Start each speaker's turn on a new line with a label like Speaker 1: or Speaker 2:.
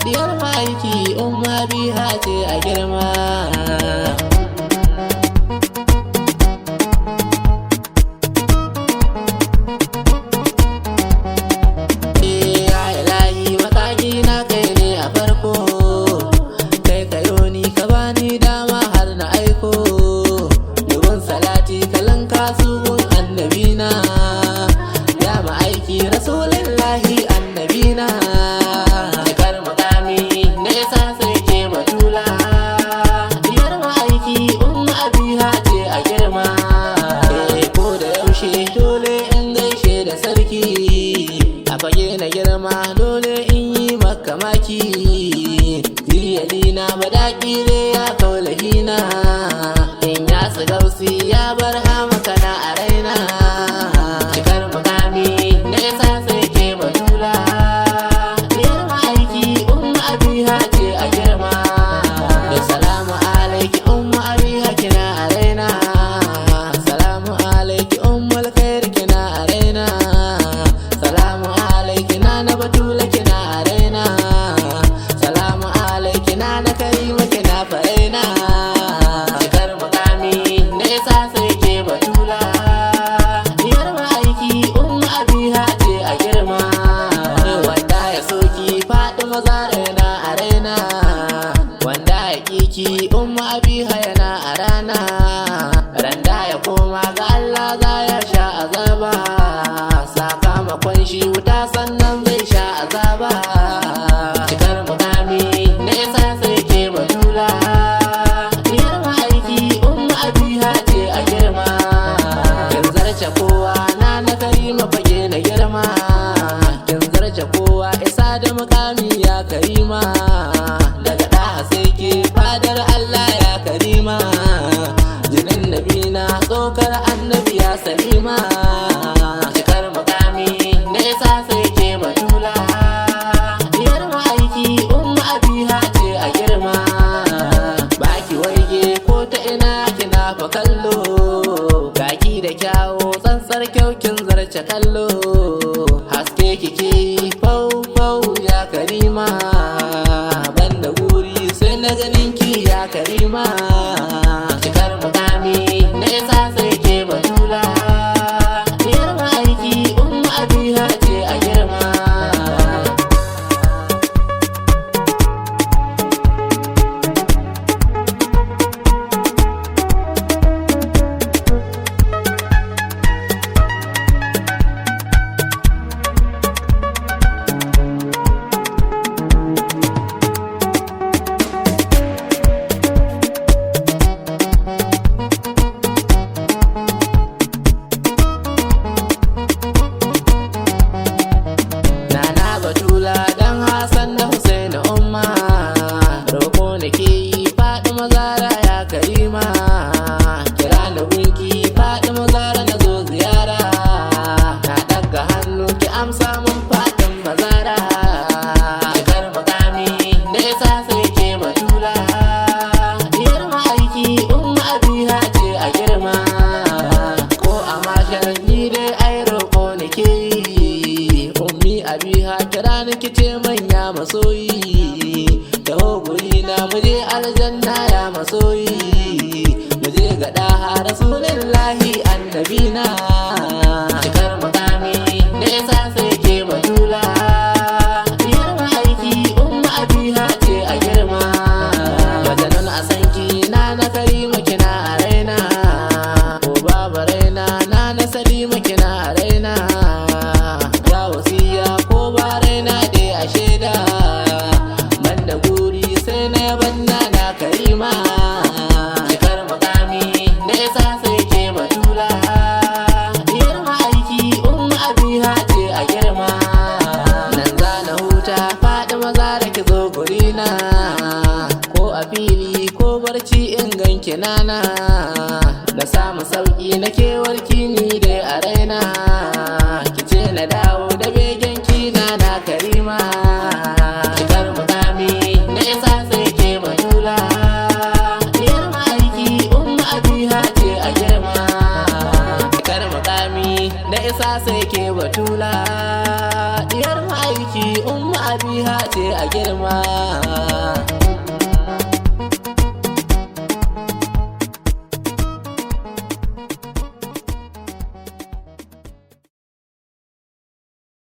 Speaker 1: diyar ma'aiki umma biha ce a girma. Dole in yi maka maki, diyalina madakire ya kaulahina, in ya su gausi ya bar hamakana a raina. Cikar mukami na yasa sai ke batula, diyar ma'aiki umma abiha ce a girma. Da salamu alaiki umma abiha kina a raina, salamu alaiki umma alkhair kina a raina, salamu alaiki na batula kina a raina, salamu alaiki na karima kina faraina. Cikar mukami na yasa sai ke batula, diyar ma'aiki umma abiha ce a girma. Wanda ya soki faɗi maza raina a raina, wanda ya kiki umma abiha yana a rana. Randa ya koma ga Allah za ya sha azaba, sakamakon shi wuta sannan zai sha azaba. Cikar mukami na yasa sai ke batula, diyar ma'aiki umma abiha ce a girma. Kin zarce kowa na karima fage na girma, kin zarce kowa isa da mukami ya karima. Daga ɗaha sai ke fadar Allah ya karima, jinin nabina tsokar annabi ya salima. Cikar mukami na yasa sai ke batula, diyar ma'aiki umma abiha ce a girma. Baki waige ko ta ina kina fa kallo, gaki da kyawo tsantsar kyaukin zarce kallo. Haske kike yi fau fau ya karima, banda guri sai na ganin ki ya karima. Cikar mukami na yasa sai ke batula, diyar ma'aiki umma abiha ce a girma. Batula dan Hassan da Husaina umma, roƙo nake yi faɗi mazara ya karima. Kira na gunki faɗi mazara na zo ziyara, na ɗaga hannu ki amsa mun faɗin mazara. Cikar mukami na yasa sai ke batula, diyar ma'aiki umma abiha ce a girma. Ko a mashar ni dai ai roƙo nake yi, ummi abiha kira ni kice manya masoyi. Taho guri na muje aljanna ya masoyi, muje ga ɗaha rasulullahi annabina. Cikar mukami na yasa sai ke batula, diyar ma'aiki umma abiha ce a girma. Majanun a sanki na karima kina a raina, ko babu raina na salima kina a raina. Ga wasiya ko ba raina dai a shaida, banda guri sai na yabanna na karima. Cikar mukami na yasa sai ke batula, diyar ma'aiki umma abiha ce a girma. Nan za na huta faɗi maza da ki zo gurina, ko a fili ko barci in ganki nana. Da samu sauƙi na kewarki ni dai a raina, kice na dawo da begen kina na karima. Cikar mukami na yasa sai ke batula, diyar ma'aiki umma abiha ce a girma. Cikar mukami na yasa sai ke batula, diyar ma'aiki umma abiha ce a girma